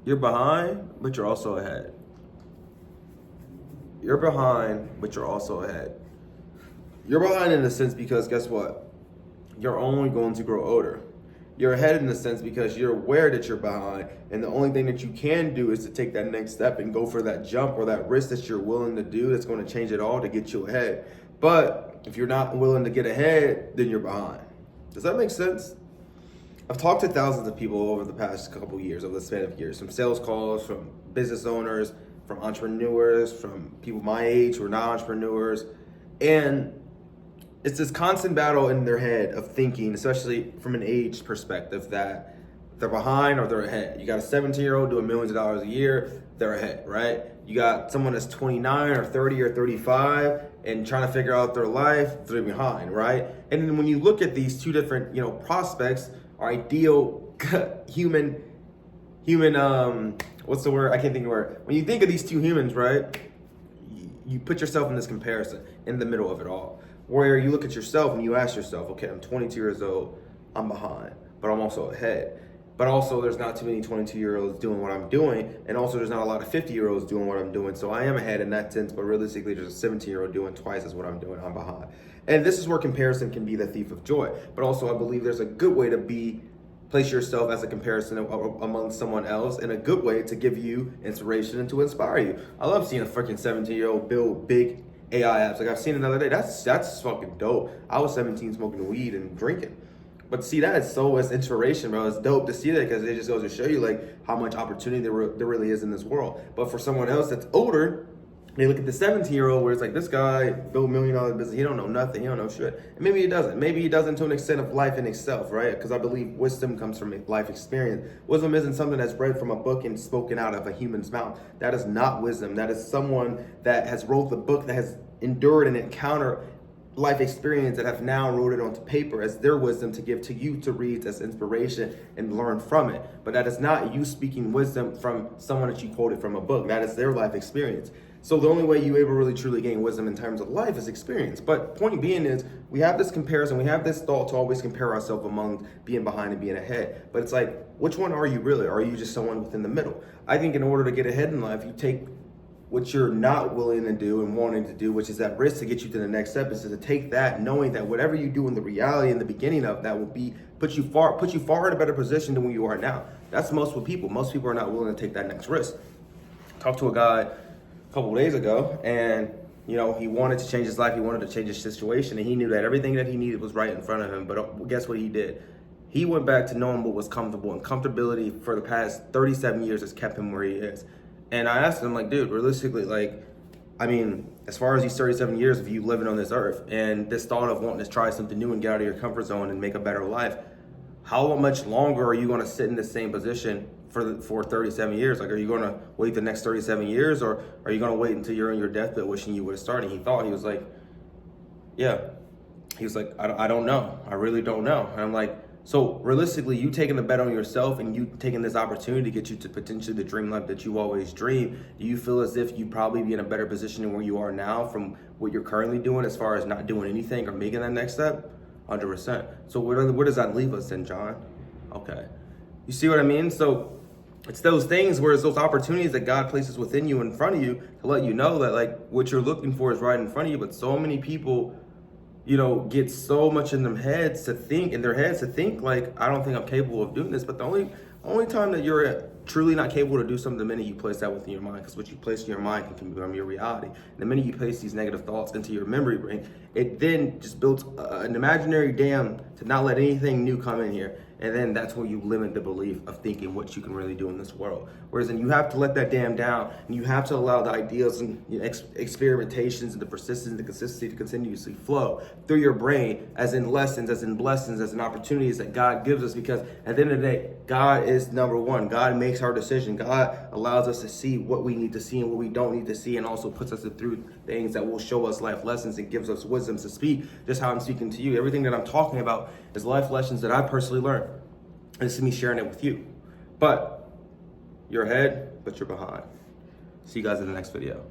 You're behind, but you're also ahead. You're behind, but you're also ahead. You're behind in a sense because guess what? You're only going to grow older. You're ahead in a sense because you're aware that you're behind, and the only thing that you can do is to take that next step and go for that jump or that risk that you're willing to do that's going to change it all to get you ahead. But if you're not willing to get ahead, then you're behind. Does that make sense? I've talked to thousands of people over the past couple years, over the span of years, from sales calls, from business owners, from entrepreneurs, from people my age who are not entrepreneurs. And it's this constant battle in their head of thinking, especially from an age perspective, that they're behind or they're ahead. You got a 17-year-old doing millions of dollars a year, they're ahead, right? You got someone that's 29 or 30 or 35 and trying to figure out their life, they're behind, right? And then when you look at these two different, prospects, our ideal human, what's the word? I can't think of the word. When you think of these two humans, right, you put yourself in this comparison in the middle of it all, where you look at yourself and you ask yourself, okay, I'm 22 years old, I'm behind, but I'm also ahead. But also there's not too many 22-year-olds doing what I'm doing, and also there's not a lot of 50-year-olds doing what I'm doing, so I am ahead in that sense, but realistically there's a 17-year-old doing twice as what I'm doing, I'm behind. And this is where comparison can be the thief of joy, but also I believe there's a good way to place yourself as a comparison among someone else, and a good way to give you inspiration and to inspire you. I love seeing a freaking 17-year-old build big AI apps. Like I've seen another day, that's fucking dope. I was 17 smoking weed and drinking. But see, that is so as inspiration, bro. It's dope to see that because it just goes to show you like how much opportunity there really is in this world. But for someone else that's older, they look at the 17-year-old where it's like, this guy built $1 million business. He don't know nothing. He don't know shit. And maybe he doesn't. Maybe he doesn't to an extent of life in itself, right? Because I believe wisdom comes from life experience. Wisdom isn't something that's bred from a book and spoken out of a human's mouth. That is not wisdom. That is someone that has wrote the book, that has endured and encountered life experience, that have now wrote it onto paper as their wisdom to give to you to read as inspiration and learn from it. But that is not you speaking wisdom from someone that you quoted from a book. That is their life experience. So the only way you ever really truly gain wisdom in terms of life is experience. But point being is, we have this comparison, we have this thought to always compare ourselves among being behind and being ahead. But it's like, which one are you really? Are you just someone within the middle? I think in order to get ahead in life, you take what you're not willing to do and wanting to do, which is that risk to get you to the next step, is to take that, knowing that whatever you do in the reality in the beginning of that will put you far in a better position than where you are now. That's most people. Most people are not willing to take that next risk. Talked to a guy a couple of days ago, and he wanted to change his life. He wanted to change his situation, and he knew that everything that he needed was right in front of him. But guess what he did? He went back to knowing what was comfortable, and comfortability for the past 37 years has kept him where he is. And I asked him, like, dude, realistically, as far as these 37 years of you living on this earth and this thought of wanting to try something new and get out of your comfort zone and make a better life, how much longer are you going to sit in the same position for 37 years? Like, are you going to wait the next 37 years, or are you going to wait until you're in your deathbed wishing you would have started? He was like, yeah. He was like, I don't know. I really don't know. And I'm like, so realistically, you taking the bet on yourself and you taking this opportunity to get you to potentially the dream life that you always dream, do you feel as if you'd probably be in a better position than where you are now from what you're currently doing as far as not doing anything or making that next step? 100%. So where does that leave us then, John? Okay. You see what I mean? So it's those things where it's those opportunities that God places within you, in front of you, to let you know that like what you're looking for is right in front of you. But so many people get so much in their heads to think like, I don't think I'm capable of doing this. But the only time that you're truly not capable to do something, the minute you place that within your mind, because what you place in your mind can become your reality. And the minute you place these negative thoughts into your memory brain, it then just builds an imaginary dam to not let anything new come in here. And then that's where you limit the belief of thinking what you can really do in this world. Whereas then you have to let that dam down, and you have to allow the ideas and experimentations and the persistence and the consistency to continuously flow through your brain as in lessons, as in blessings, as in opportunities that God gives us. Because at the end of the day, God is number one. God makes our decision. God allows us to see what we need to see and what we don't need to see, and also puts us through things that will show us life lessons and gives us wisdom to speak. Just how I'm speaking to you. Everything that I'm talking about is life lessons that I personally learned. And this is me sharing it with you. But you're ahead, but you're behind. See you guys in the next video.